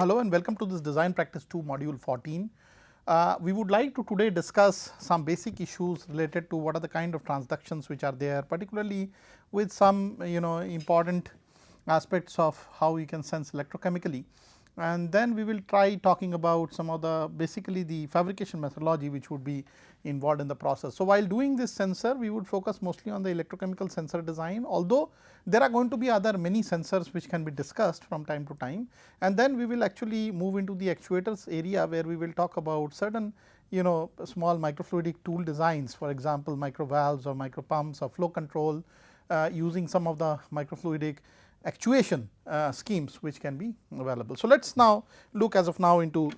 Hello and welcome to this Design Practice 2 module 14. We would like to today discuss some basic issues related to what are the kind of transductions which are there, particularly with some important aspects of how you can sense electrochemically. And then we will try talking about some of the basically the fabrication methodology which would be involved in the process. So, while doing this sensor we would focus mostly on the electrochemical sensor design, although there are going to be other many sensors which can be discussed from time to time, and then we will actually move into the actuators area where we will talk about certain small microfluidic tool designs, for example, micro valves or micro pumps or flow control using some of the microfluidic actuation schemes which can be available. So, let us now look as of now into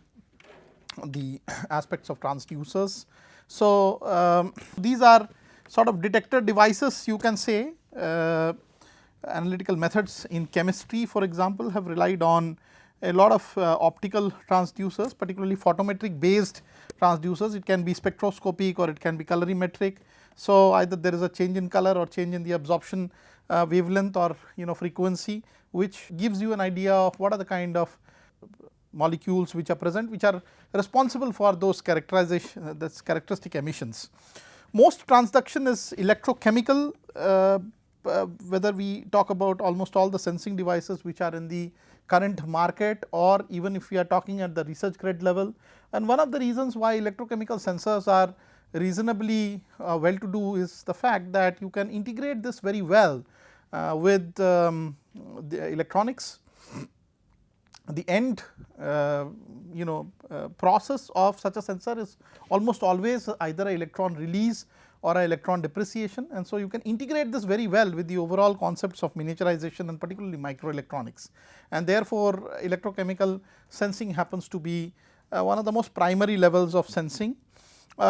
the aspects of transducers. So, these are sort of detector devices, you can say. Analytical methods in chemistry, for example, have relied on a lot of optical transducers, particularly photometric based transducers. It can be spectroscopic or it can be colorimetric. So, either there is a change in color or change in the absorption wavelength or frequency, which gives you an idea of what are the kind of molecules which are present, which are responsible for those characterization, that's characteristic emissions. Most transduction is electrochemical, whether we talk about almost all the sensing devices which are in the current market, or even if we are talking at the research grade level. And one of the reasons why electrochemical sensors are reasonably well to do is the fact that you can integrate this very well with the electronics. The end process of such a sensor is almost always either a electron release or a electron depreciation, and so you can integrate this very well with the overall concepts of miniaturization and particularly microelectronics, and therefore electrochemical sensing happens to be one of the most primary levels of sensing. There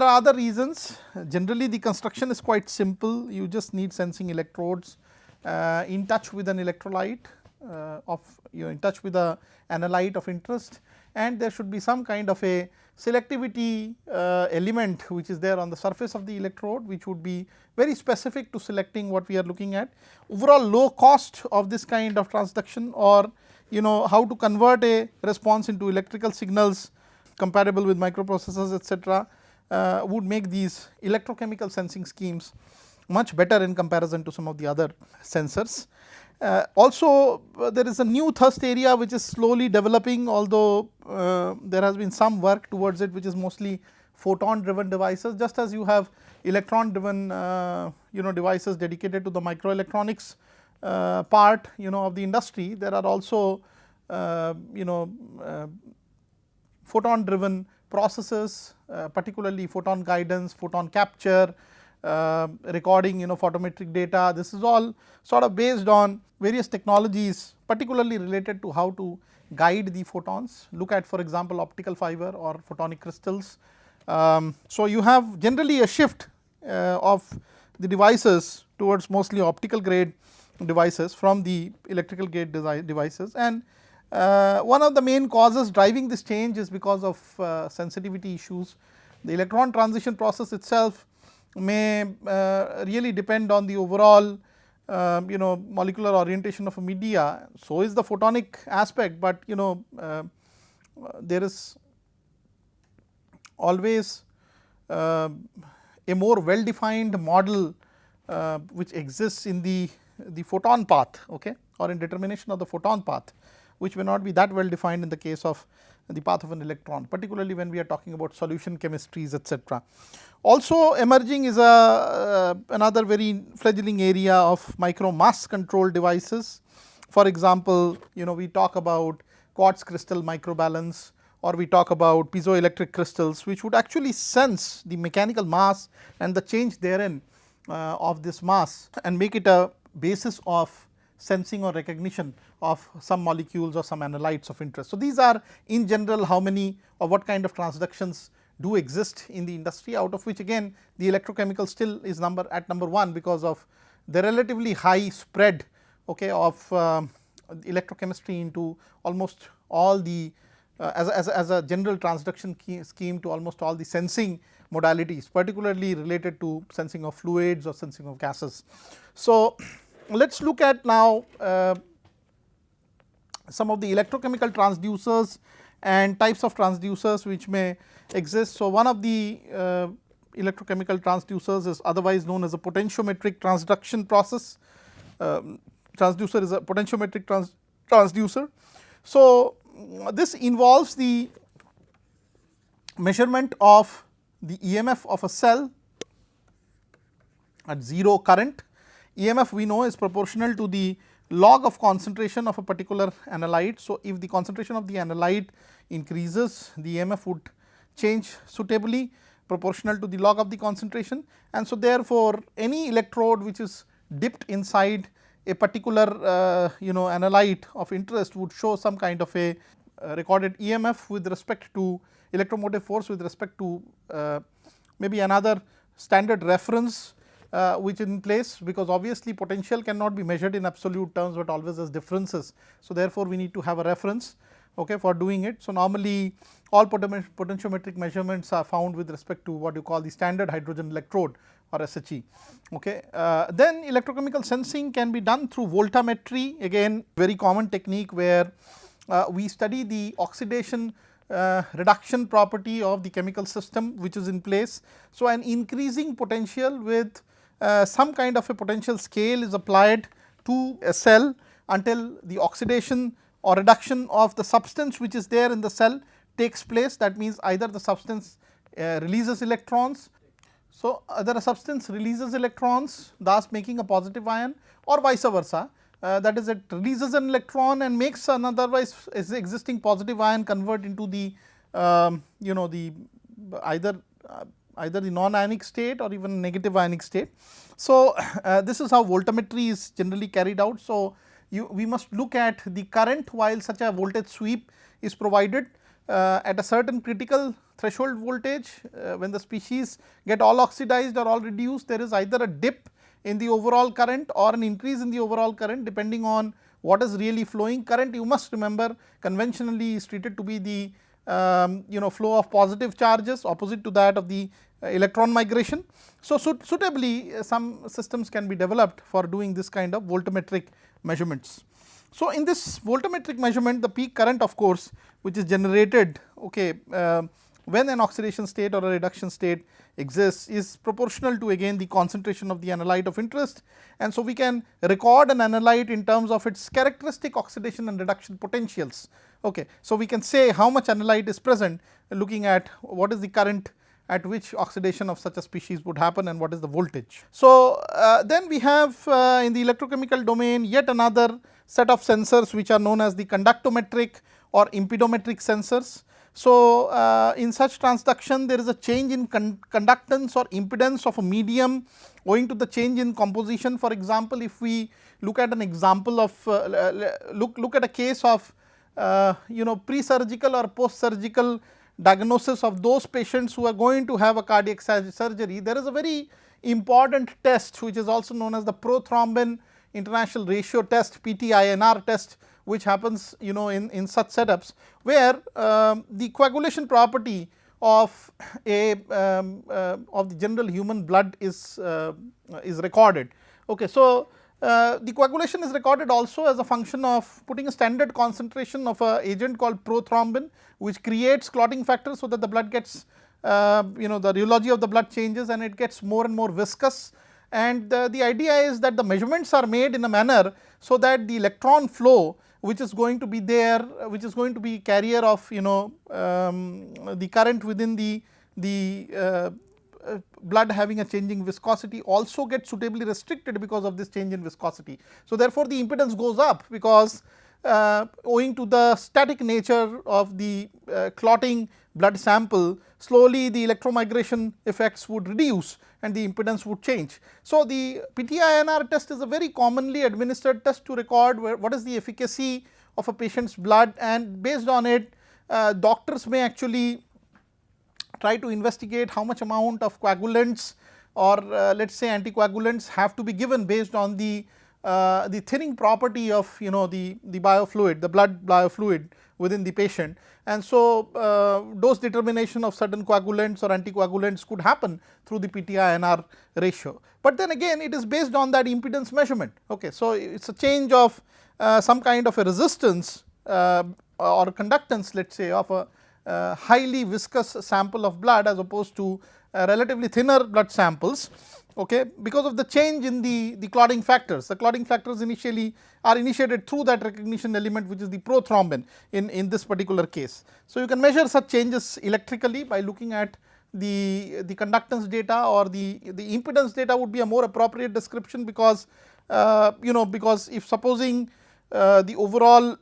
are other reasons. Generally the construction is quite simple. You just need sensing electrodes in touch with an electrolyte in touch with a analyte of interest, and there should be some kind of a selectivity element which is there on the surface of the electrode, which would be very specific to selecting what we are looking at. Overall low cost of this kind of transduction, or how to convert a response into electrical signals compatible with microprocessors, etc., would make these electrochemical sensing schemes much better in comparison to some of the other sensors. Also there is a new thrust area which is slowly developing, although there has been some work towards it, which is mostly photon driven devices. Just as you have electron driven devices dedicated to the microelectronics part of the industry, there are also photon driven processes, particularly photon guidance, photon capture, recording photometric data. This is all sort of based on various technologies, particularly related to how to guide the photons. Look at, for example, optical fiber or photonic crystals. So, you have generally a shift of the devices towards mostly optical grade devices from the electrical grade devices, and one of the main causes driving this change is because of sensitivity issues. The electron transition process itself may really depend on the overall molecular orientation of a media. So is the photonic aspect, but there is always a more well defined model which exists in the photon path, okay, or in determination of the photon path, which may not be that well defined in the case of the path of an electron, particularly when we are talking about solution chemistries, etc. Also emerging is another very fledgling area of micro mass control devices. For example, we talk about quartz crystal microbalance, or we talk about piezoelectric crystals, which would actually sense the mechanical mass and the change therein of this mass and make it a basis of sensing or recognition of some molecules or some analytes of interest. So, these are in general how many or what kind of transductions do exist in the industry, out of which again the electrochemical still is at number 1 because of the relatively high spread, okay, of electrochemistry into almost all the as a general transduction scheme to almost all the sensing modalities, particularly related to sensing of fluids or sensing of gases. So, let us look at now some of the electrochemical transducers and types of transducers which may exist. So, one of the electrochemical transducers is otherwise known as a potentiometric transduction process. Transducer is a potentiometric transducer. So, this involves the measurement of the EMF of a cell at 0 current. EMF we know is proportional to the log of concentration of a particular analyte. So, if the concentration of the analyte increases, the EMF would change suitably proportional to the log of the concentration, and so therefore, any electrode which is dipped inside a particular analyte of interest would show some kind of a recorded EMF with respect to electromotive force with respect to maybe another standard reference which is in place, because obviously potential cannot be measured in absolute terms, but always as differences. So, therefore, we need to have a reference for doing it. So, normally all potentiometric measurements are found with respect to what you call the standard hydrogen electrode or SHE. Then electrochemical sensing can be done through voltammetry, again very common technique where we study the oxidation reduction property of the chemical system which is in place. So, an increasing potential with some kind of a potential scale is applied to a cell until the oxidation or reduction of the substance which is there in the cell takes place. That means, either the substance releases electrons. So, either a substance releases electrons, thus making a positive ion, or vice versa, that is, it releases an electron and makes an otherwise existing positive ion convert into the the either the non-ionic state or even negative ionic state. So, this is how voltammetry is generally carried out. So, we must look at the current while such a voltage sweep is provided at a certain critical threshold voltage. When the species get all oxidized or all reduced, there is either a dip in the overall current or an increase in the overall current depending on what is really flowing. Current, you must remember, conventionally is treated to be the flow of positive charges, opposite to that of the electron migration. So, suitably some systems can be developed for doing this kind of voltammetric measurements. So, in this voltammetric measurement, the peak current of course which is generated when an oxidation state or a reduction state exists is proportional to again the concentration of the analyte of interest, and so we can record an analyte in terms of its characteristic oxidation and reduction potentials. So, we can say how much analyte is present looking at what is the current at which oxidation of such a species would happen and what is the voltage. So, then we have in the electrochemical domain yet another set of sensors which are known as the conductometric or impedometric sensors. So, in such transduction there is a change in conductance or impedance of a medium owing to the change in composition. For example, if we look at an example of look at a case of pre-surgical or post-surgical diagnosis of those patients who are going to have a cardiac surgery, there is a very important test which is also known as the prothrombin international ratio test, PT-INR test, which happens in such setups where the coagulation property of of the general human blood is recorded. So, the coagulation is recorded also as a function of putting a standard concentration of a agent called prothrombin, which creates clotting factor, so that the blood gets the rheology of the blood changes and it gets more and more viscous. And the idea is that the measurements are made in a manner so that the electron flow which is going to be there, which is going to be carrier of the current within the blood having a changing viscosity also gets suitably restricted because of this change in viscosity. So, therefore, the impedance goes up because owing to the static nature of the clotting blood sample, slowly the electromigration effects would reduce and the impedance would change. So, the PT-INR test is a very commonly administered test to record what is the efficacy of a patient's blood, and based on it doctors may actually try to investigate how much amount of coagulants or let us say anticoagulants have to be given based on the thinning property of the biofluid, the blood biofluid within the patient. And so, dose determination of certain coagulants or anticoagulants could happen through the PT-INR ratio, but then again it is based on that impedance measurement. So, it is a change of some kind of a resistance or conductance, let us say, of a highly viscous sample of blood as opposed to relatively thinner blood samples, okay, because of the change in the clotting factors. The clotting factors initially are initiated through that recognition element, which is the prothrombin in this particular case. So, you can measure such changes electrically by looking at the conductance data, or the impedance data would be a more appropriate description, because because if supposing the overall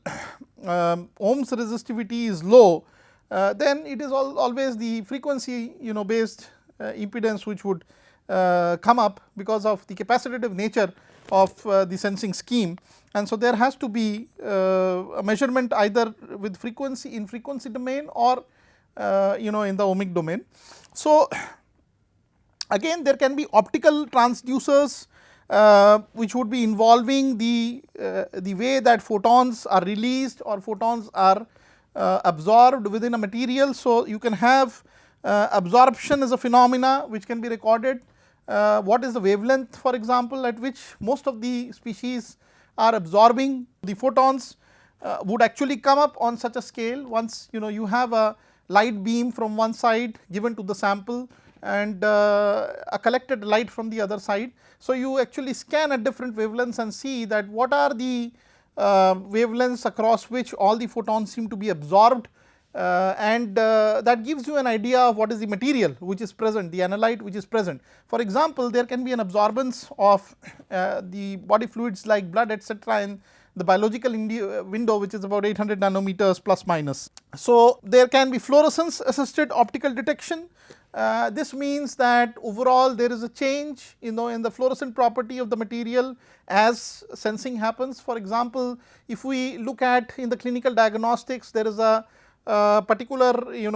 ohms resistivity is low, then it is always the frequency based impedance which would come up because of the capacitive nature of the sensing scheme. And so, there has to be a measurement either with frequency in frequency domain, or in the ohmic domain. So, again there can be optical transducers which would be involving the way that photons are released or photons are absorbed within a material. So, you can have absorption as a phenomena which can be recorded. What is the wavelength, for example, at which most of the species are absorbing the photons would actually come up on such a scale. Once you have a light beam from one side given to the sample and a collected light from the other side. So, you actually scan at different wavelengths and see that what are the wavelengths across which all the photons seem to be absorbed, and that gives you an idea of what is the material which is present, the analyte which is present. For example, there can be an absorbance of the body fluids like blood, etc., in the biological window, which is about 800 nanometers plus minus. So, there can be fluorescence assisted optical detection. This means that overall there is a change in the fluorescent property of the material as sensing happens. For example, if we look at in the clinical diagnostics, there is a particular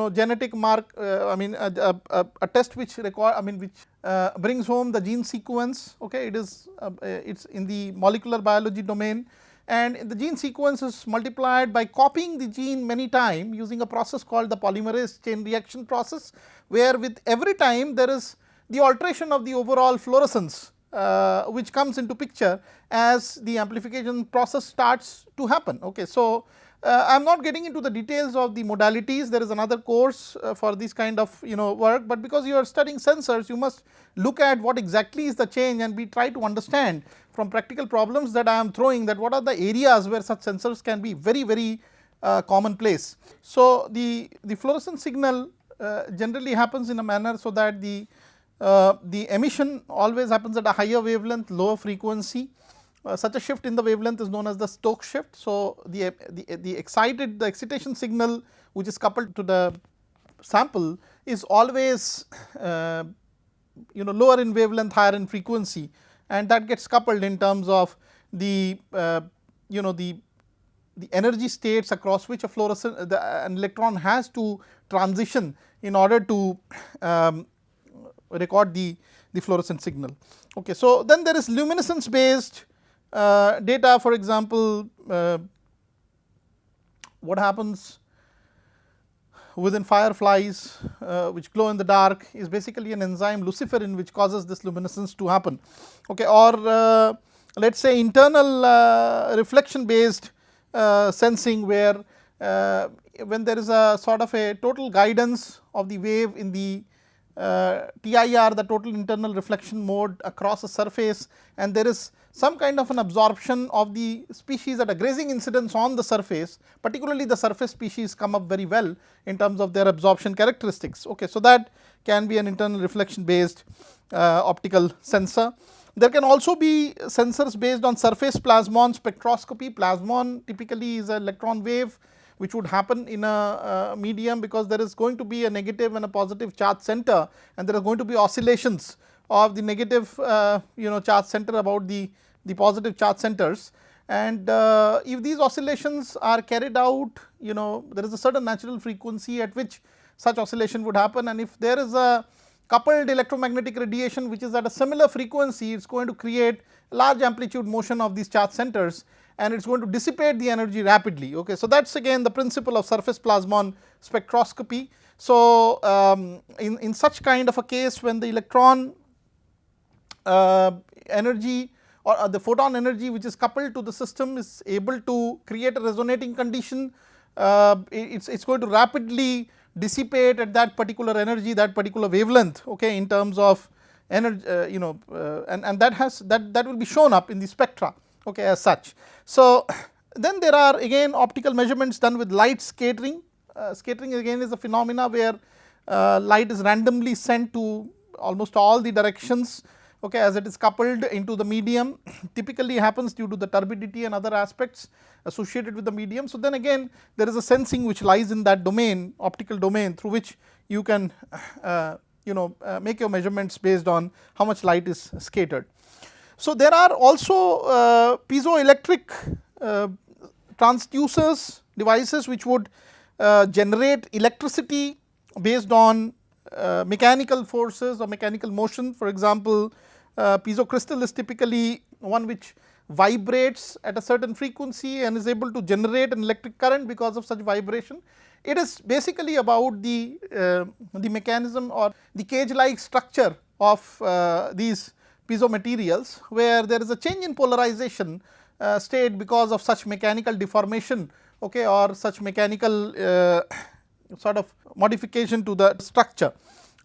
genetic mark, a test which brings home the gene sequence. Okay, it's in the molecular biology domain, and the gene sequence is multiplied by copying the gene many times using a process called the polymerase chain reaction process, where with every time there is the alteration of the overall fluorescence which comes into picture as the amplification process starts to happen. Okay. So, I am not getting into the details of the modalities. There is another course for this kind of work, but because you are studying sensors, you must look at what exactly is the change, and we try to understand from practical problems that I am throwing, that what are the areas where such sensors can be very commonplace. So, the fluorescent signal generally happens in a manner so that the emission always happens at a higher wavelength, lower frequency. Such a shift in the wavelength is known as the Stokes shift. So, the excitation signal which is coupled to the sample is always lower in wavelength, higher in frequency, and that gets coupled in terms of the the energy states across which an electron has to transition in order to record the fluorescent signal. Okay. So, then there is luminescence based data. For example, what happens within fireflies which glow in the dark is basically an enzyme luciferin which causes this luminescence to happen. Okay. Or let us say internal reflection based sensing, where when there is a sort of a total guidance of the wave in the TIR, the total internal reflection mode across a surface, and there is some kind of an absorption of the species at a grazing incidence on the surface, particularly the surface species come up very well in terms of their absorption characteristics. Okay. So, that can be an internal reflection based optical sensor. There can also be sensors based on surface plasmon spectroscopy. Plasmon typically is an electron wave which would happen in a medium, because there is going to be a negative and a positive charge center, and there are going to be oscillations of the negative charge center about the positive charge centers. And if these oscillations are carried out, there is a certain natural frequency at which such oscillation would happen, and if there is a coupled electromagnetic radiation which is at a similar frequency, it is going to create large amplitude motion of these charge centers, and it is going to dissipate the energy rapidly. Okay. So, that is again the principle of surface plasmon spectroscopy. So, in such kind of a case, when the electron energy or the photon energy which is coupled to the system is able to create a resonating condition. It is going to rapidly dissipate at that particular energy, that particular wavelength, okay, in terms of energy, and that will be shown up in the spectra, okay, as such. So, then there are again optical measurements done with light scattering. Scattering again is a phenomena where light is randomly sent to almost all the directions, okay, as it is coupled into the medium. Typically happens due to the turbidity and other aspects associated with the medium. So, then again there is a sensing which lies in that domain, optical domain, through which you can make your measurements based on how much light is scattered. So, there are also piezoelectric transducers devices which would generate electricity based on mechanical forces or mechanical motion. For example, piezo crystal is typically one which vibrates at a certain frequency and is able to generate an electric current because of such vibration. It is basically about the mechanism or the cage like structure of these piezo materials, where there is a change in polarization state because of such mechanical deformation, okay, or such mechanical sort of modification to the structure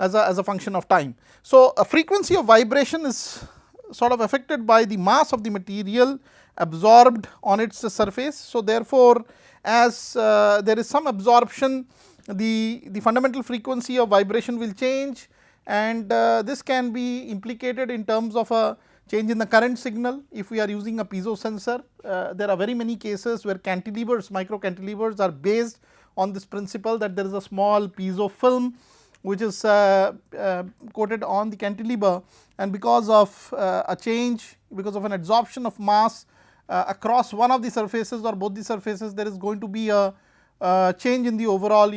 as a function of time. So, a frequency of vibration is sort of affected by the mass of the material absorbed on its surface. So, therefore, as there is some absorption, the fundamental frequency of vibration will change, and this can be implicated in terms of a change in the current signal. If we are using a piezo sensor, there are very many cases where cantilevers, micro cantilevers are based on this principle that there is a small piezo film which is coated on the cantilever, and because of a change, because of an absorption of mass across one of the surfaces or both the surfaces, there is going to be a change in the overall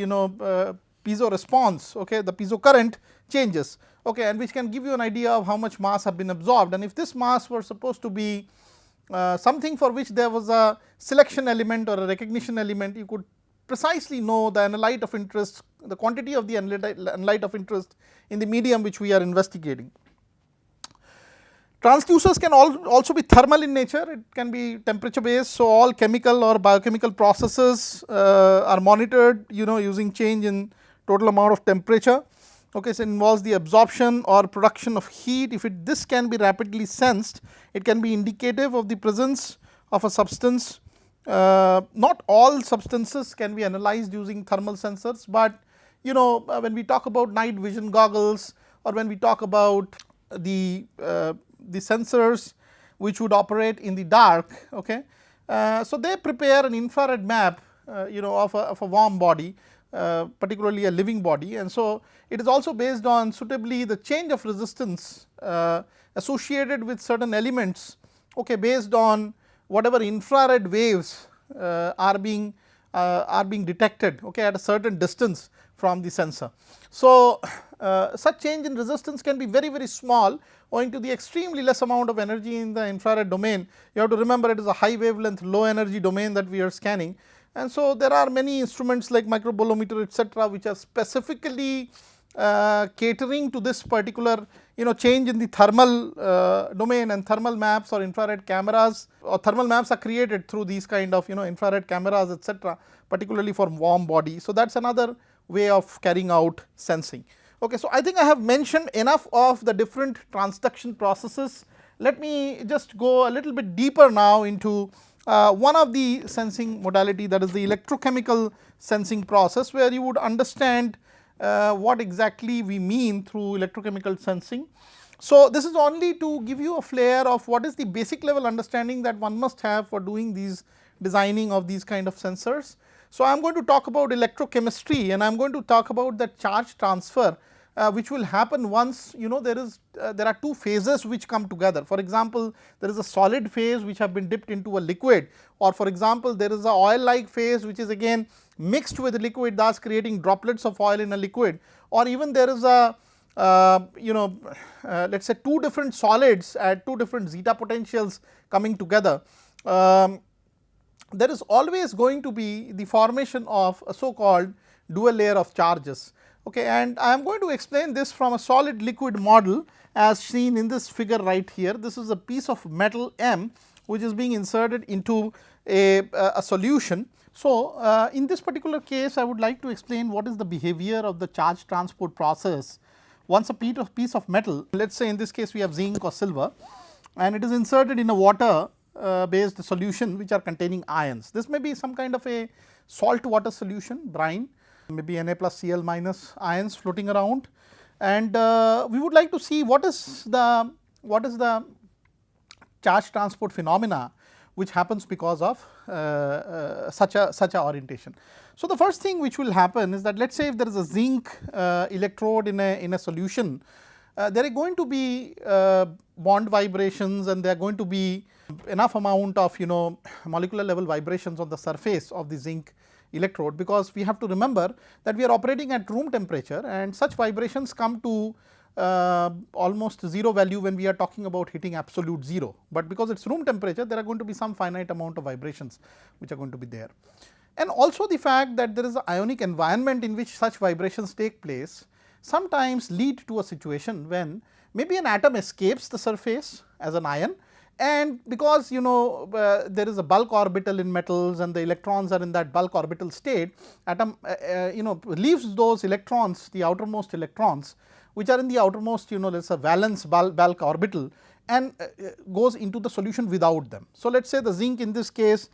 piezo response, okay, the piezo current changes, okay, and which can give you an idea of how much mass have been absorbed. And if this mass were supposed to be something for which there was a selection element or a recognition element, you could precisely know the analyte of interest, the quantity of the analyte of interest in the medium which we are investigating. Transducers can also be thermal in nature, it can be temperature based. So, all chemical or biochemical processes are monitored using change in total amount of temperature, okay. So, it involves the absorption or production of heat. If this can be rapidly sensed, it can be indicative of the presence of a substance. Not all substances can be analyzed using thermal sensors, but when we talk about night vision goggles, or when we talk about the sensors which would operate in the dark, okay. So, they prepare an infrared map of a warm body, particularly a living body, and so it is also based on suitably the change of resistance associated with certain elements, okay, based on whatever infrared waves are being detected, okay, at a certain distance from the sensor. So, such change in resistance can be very small owing to the extremely less amount of energy in the infrared domain. You have to remember it is a high wavelength low energy domain that we are scanning, and so there are many instruments like microbolometer etc., which are specifically catering to this particular change in the thermal domain, and thermal maps or infrared cameras or thermal maps are created through these kind of infrared cameras etc., particularly for warm body. So, that is another way of carrying out sensing. Okay, so, I think I have mentioned enough of the different transduction processes. Let me just go a little bit deeper now into one of the sensing modality, that is the electrochemical sensing process, where you would understand what exactly we mean through electrochemical sensing. So, this is only to give you a flare of what is the basic level understanding that one must have for doing these designing of these kind of sensors. So, I am going to talk about electrochemistry, and I am going to talk about the charge transfer which will happen once there are two phases which come together. For example, there is a solid phase which have been dipped into a liquid, or for example, there is a oil like phase which is again mixed with liquid, thus creating droplets of oil in a liquid, or even there is a let us say two different solids at two different zeta potentials coming together. There is always going to be the formation of a so called dual layer of charges. Okay, and I am going to explain this from a solid liquid model as seen in this figure right here. This is a piece of metal M which is being inserted into a solution. So, in this particular case I would like to explain what is the behavior of the charge transport process once a piece of metal, let us say in this case we have zinc or silver, and it is inserted in a water based solution which are containing ions. This may be some kind of a salt water solution, brine, maybe Na plus Cl minus ions floating around, and we would like to see what is the charge transport phenomena which happens because of such a orientation. So, the first thing which will happen is that let us say if there is a zinc electrode in a solution, there are going to be bond vibrations and there are going to be enough amount of molecular level vibrations on the surface of the zinc electrode, because we have to remember that we are operating at room temperature and such vibrations come to almost 0 value when we are talking about hitting absolute 0, but because it is room temperature there are going to be some finite amount of vibrations which are going to be there. And also the fact that there is an ionic environment in which such vibrations take place sometimes lead to a situation when maybe an atom escapes the surface as an ion, and because there is a bulk orbital in metals and the electrons are in that bulk orbital state, atom leaves those electrons, the outermost electrons which are in the outermost let us say valence bulk orbital, and goes into the solution without them. So, let us say the zinc in this case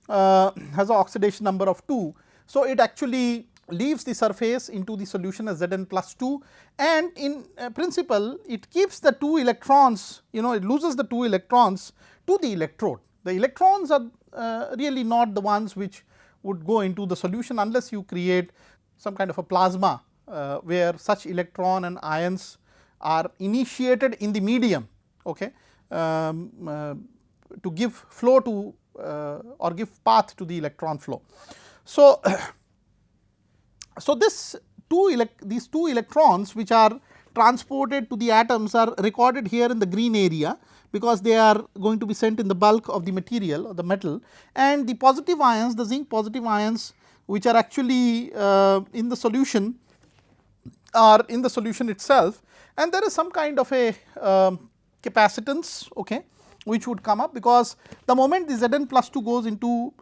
has an oxidation number of 2. So, it actually leaves the surface into the solution as Zn plus 2, and in principle it keeps the 2 electrons, it loses the 2 electrons to the electrode. The electrons are really not the ones which would go into the solution unless you create some kind of a plasma where such electron and ions are initiated in the medium, okay, to give flow to or give path to the electron flow. So, these 2 electrons which are transported to the atoms are recorded here in the green area, because they are going to be sent in the bulk of the material or the metal, and the positive ions, the zinc positive ions which are actually in the solution are in the solution itself, and there is some kind of a capacitance, okay, which would come up, because the moment the Zn plus 2 goes into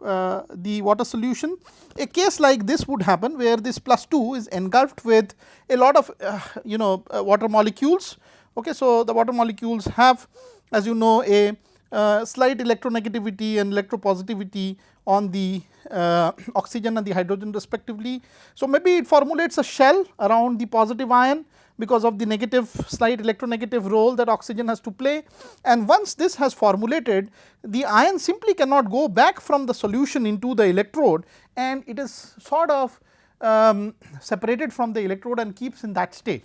the water solution, a case like this would happen where this plus 2 is engulfed with a lot of water molecules. Okay, so, the water molecules have, as you know, a slight electronegativity and electropositivity on the oxygen and the hydrogen respectively. So, maybe it formulates a shell around the positive ion because of the negative slight electronegative role that oxygen has to play, and once this has formulated, the ion simply cannot go back from the solution into the electrode, and it is sort of separated from the electrode and keeps in that state.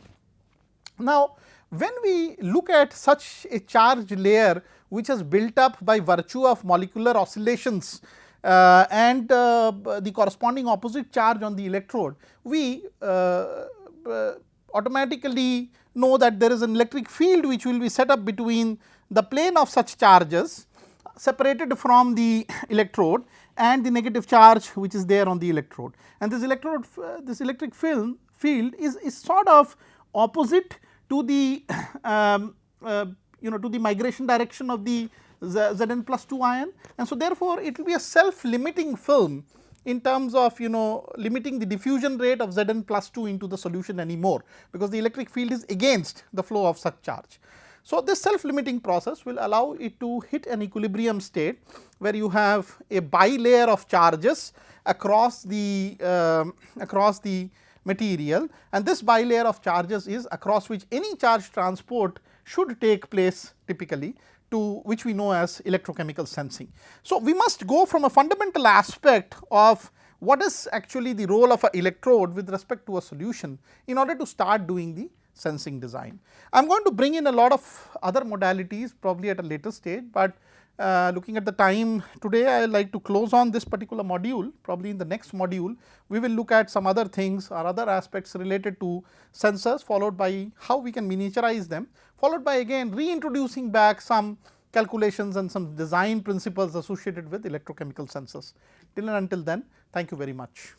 Now, when we look at such a charge layer which is built up by virtue of molecular oscillations and the corresponding opposite charge on the electrode, we automatically know that there is an electric field which will be set up between the plane of such charges separated from the electrode and the negative charge which is there on the electrode, and this electric field is sort of opposite to the to the migration direction of the Zn plus 2 ion, and so therefore, it will be a self limiting film in terms of limiting the diffusion rate of Zn plus 2 into the solution anymore, because the electric field is against the flow of such charge. So, this self limiting process will allow it to hit an equilibrium state where you have a bilayer of charges across the material, and this bilayer of charges is across which any charge transport should take place typically, to which we know as electrochemical sensing. So, we must go from a fundamental aspect of what is actually the role of an electrode with respect to a solution in order to start doing the sensing design. I am going to bring in a lot of other modalities probably at a later stage, but looking at the time today, I would like to close on this particular module. Probably in the next module we will look at some other things or other aspects related to sensors, followed by how we can miniaturize them, followed by again reintroducing back some calculations and some design principles associated with electrochemical sensors. Till and until then, thank you very much.